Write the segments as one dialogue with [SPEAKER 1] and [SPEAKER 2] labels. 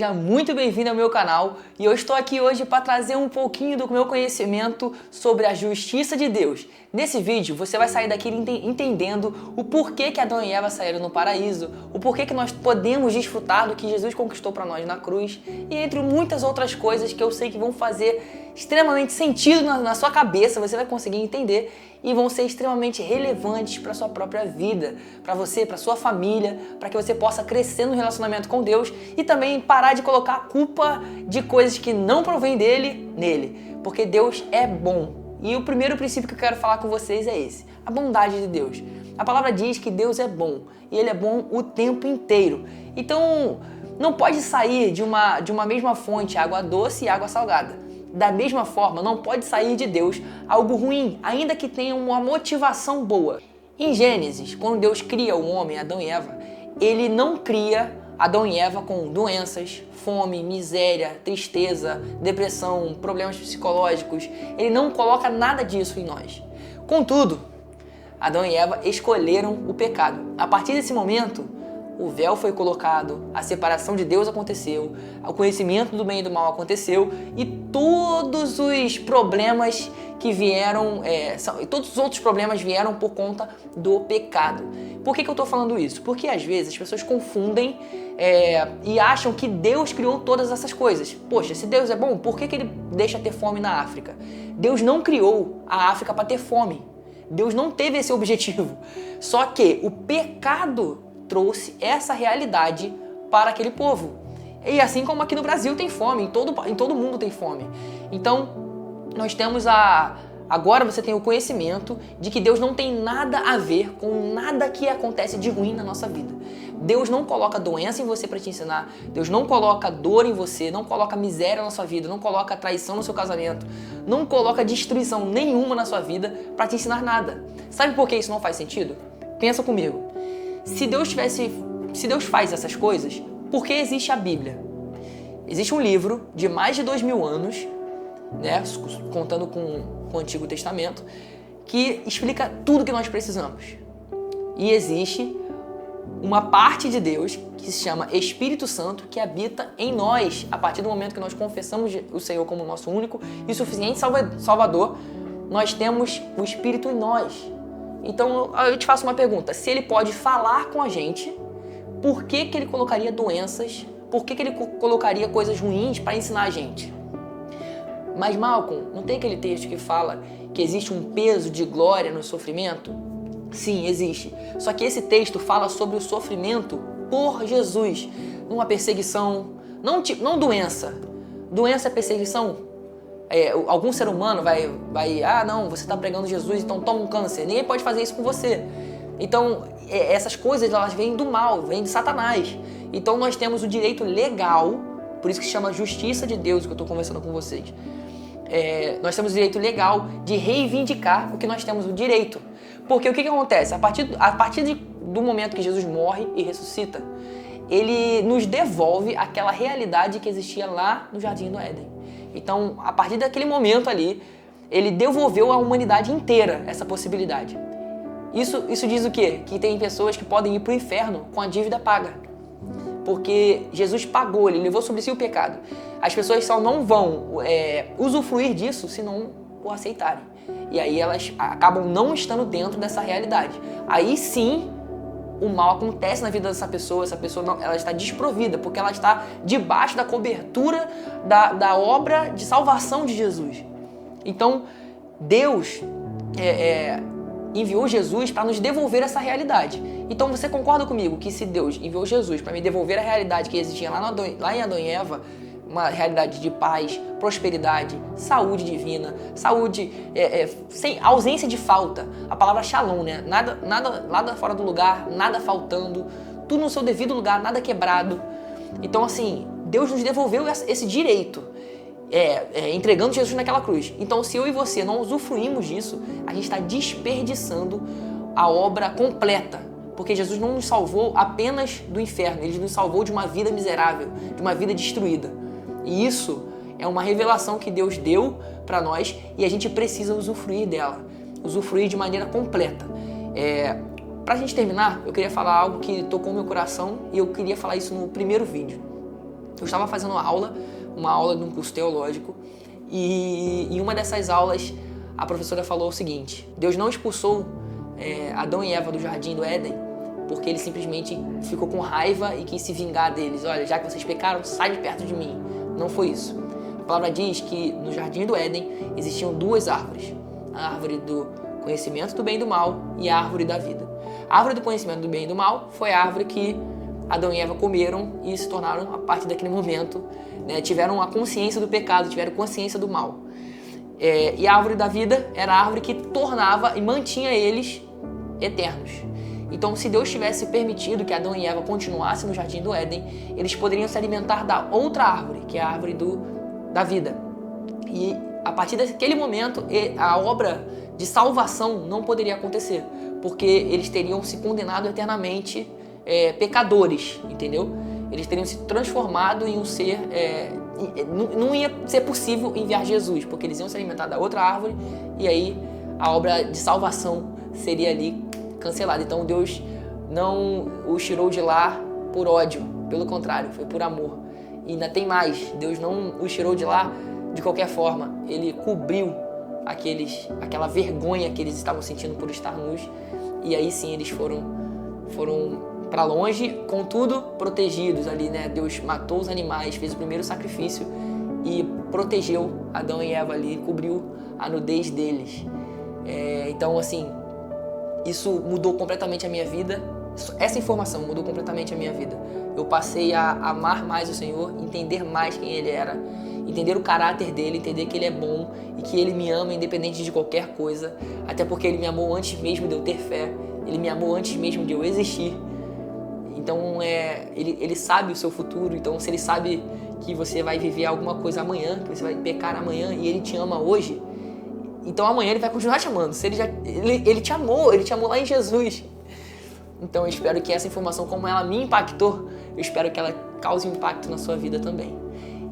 [SPEAKER 1] Seja muito bem-vindo ao meu canal e eu estou aqui hoje para trazer um pouquinho do meu conhecimento sobre a justiça de Deus. Nesse vídeo você vai sair daqui entendendo o porquê que Adão e Eva saíram no paraíso, o porquê que nós podemos desfrutar do que Jesus conquistou para nós na cruz e entre muitas outras coisas que eu sei que vão fazer extremamente sentido na sua cabeça, você vai conseguir entender e vão ser extremamente relevantes para a sua própria vida, para você, para sua família, para que você possa crescer no relacionamento com Deus e também parar de colocar a culpa de coisas que não provém dele nele, porque Deus é bom. E o primeiro princípio que eu quero falar com vocês é esse, a bondade de Deus. A palavra diz que Deus é bom e Ele é bom o tempo inteiro. Então, não pode sair de uma mesma fonte água doce e água salgada. Da mesma forma, não pode sair de Deus algo ruim, ainda que tenha uma motivação boa. Em Gênesis, quando Deus cria o homem, Adão e Eva, Ele não cria Adão e Eva com doenças, fome, miséria, tristeza, depressão, problemas psicológicos. Ele não coloca nada disso em nós. Contudo, Adão e Eva escolheram o pecado. A partir desse momento, o véu foi colocado, a separação de Deus aconteceu, o conhecimento do bem e do mal aconteceu e todos os problemas que vieram, todos os outros problemas vieram por conta do pecado. Por que eu estou falando isso? Porque às vezes as pessoas confundem e acham que Deus criou todas essas coisas. Poxa, se Deus é bom, por que Ele deixa ter fome na África? Deus não criou a África para ter fome. Deus não teve esse objetivo. Só que o pecado trouxe essa realidade para aquele povo. E assim como aqui no Brasil tem fome, em todo mundo tem fome. Então, nós temos agora você tem o conhecimento de que Deus não tem nada a ver com nada que acontece de ruim na nossa vida. Deus não coloca doença em você para te ensinar, Deus não coloca dor em você, não coloca miséria na sua vida, não coloca traição no seu casamento, não coloca destruição nenhuma na sua vida para te ensinar nada. Sabe por que isso não faz sentido? Pensa comigo. Se Deus faz essas coisas, por que existe a Bíblia? Existe um livro de mais de 2000 anos, né, contando com o Antigo Testamento, que explica tudo que nós precisamos. E existe uma parte de Deus que se chama Espírito Santo, que habita em nós. A partir do momento que nós confessamos o Senhor como nosso único e suficiente Salvador, nós temos o Espírito em nós. Então eu te faço uma pergunta, se Ele pode falar com a gente, por que Ele colocaria doenças, por que Ele colocaria coisas ruins para ensinar a gente? Mas Malcolm, não tem aquele texto que fala que existe um peso de glória no sofrimento? Sim, existe. Só que esse texto fala sobre o sofrimento por Jesus, numa perseguição, não doença. Doença é perseguição? Algum ser humano vai, não, você está pregando Jesus, então toma um câncer. Ninguém pode fazer isso com você. Então, essas coisas, elas vêm do mal, vêm de Satanás. Então, nós temos o direito legal, por isso que se chama justiça de Deus, que eu estou conversando com vocês. Nós temos o direito legal de reivindicar o que nós temos o direito. Porque o que acontece? A partir do momento que Jesus morre e ressuscita, Ele nos devolve aquela realidade que existia lá no Jardim do Éden. Então, a partir daquele momento ali, Ele devolveu à humanidade inteira essa possibilidade. Isso diz o quê? Que tem pessoas que podem ir para o inferno com a dívida paga. Porque Jesus pagou, Ele levou sobre si o pecado. As pessoas só não vão usufruir disso se não o aceitarem. E aí elas acabam não estando dentro dessa realidade. Aí sim, o mal acontece na vida dessa pessoa, ela está desprovida, porque ela está debaixo da cobertura da obra de salvação de Jesus. Então, Deus enviou Jesus para nos devolver essa realidade. Então, você concorda comigo que se Deus enviou Jesus para me devolver a realidade que existia lá em Adão e Eva, uma realidade de paz, prosperidade, saúde divina, saúde sem ausência de falta. A palavra shalom, né? Nada fora do lugar, nada faltando, tudo no seu devido lugar, nada quebrado. Então, assim, Deus nos devolveu esse direito, entregando Jesus naquela cruz. Então, se eu e você não usufruímos disso, a gente está desperdiçando a obra completa. Porque Jesus não nos salvou apenas do inferno, Ele nos salvou de uma vida miserável, de uma vida destruída. E isso é uma revelação que Deus deu para nós e a gente precisa usufruir dela, usufruir de maneira completa. Pra gente terminar, eu queria falar algo que tocou meu coração e eu queria falar isso no primeiro vídeo. Eu estava fazendo uma aula de um curso teológico, e em uma dessas aulas a professora falou o seguinte: Deus não expulsou Adão e Eva do jardim do Éden porque ele simplesmente ficou com raiva e quis se vingar deles. Olha, já que vocês pecaram, sai de perto de mim. Não foi isso. A palavra diz que no jardim do Éden existiam duas árvores: a árvore do conhecimento do bem e do mal e a árvore da vida. A árvore do conhecimento do bem e do mal foi a árvore que Adão e Eva comeram e se tornaram, a partir daquele momento, tiveram a consciência do pecado, tiveram consciência do mal. E a árvore da vida era a árvore que tornava e mantinha eles eternos. Então, se Deus tivesse permitido que Adão e Eva continuassem no jardim do Éden, eles poderiam se alimentar da outra árvore, que é a árvore da vida. E a partir daquele momento, a obra de salvação não poderia acontecer, porque eles teriam se condenado eternamente pecadores, entendeu? Eles teriam se transformado em um ser... não ia ser possível enviar Jesus, porque eles iam se alimentar da outra árvore, e aí a obra de salvação seria ali cancelada. Então Deus não os tirou de lá por ódio, pelo contrário, foi por amor. E ainda tem mais: Deus não os tirou de lá de qualquer forma, Ele cobriu aquela vergonha que eles estavam sentindo por estar nus, e aí sim eles foram para longe, contudo protegidos ali, né? Deus matou os animais, fez o primeiro sacrifício e protegeu Adão e Eva ali, cobriu a nudez deles. Então, assim, isso mudou completamente a minha vida. Essa informação mudou completamente a minha vida. Eu passei a amar mais o Senhor, entender mais quem Ele era, entender o caráter dele, entender que Ele é bom e que Ele me ama independente de qualquer coisa, até porque Ele me amou antes mesmo de eu ter fé, Ele me amou antes mesmo de eu existir. Então, ele sabe o seu futuro. Então, se Ele sabe que você vai viver alguma coisa amanhã, que você vai pecar amanhã, e Ele te ama hoje, então amanhã Ele vai continuar te amando. Se ele te amou lá em Jesus. Então eu espero que essa informação, como ela me impactou, eu espero que ela cause um impacto na sua vida também.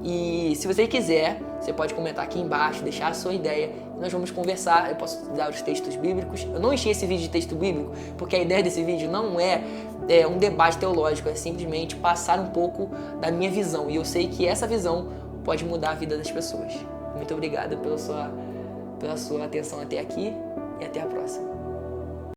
[SPEAKER 1] E se você quiser, você pode comentar aqui embaixo, deixar a sua ideia, e nós vamos conversar. Eu posso dar os textos bíblicos. Eu não enchi esse vídeo de texto bíblico, porque a ideia desse vídeo não é um debate teológico, é simplesmente passar um pouco da minha visão. E eu sei que essa visão pode mudar a vida das pessoas. Muito obrigado pela sua atenção até aqui, e até a próxima.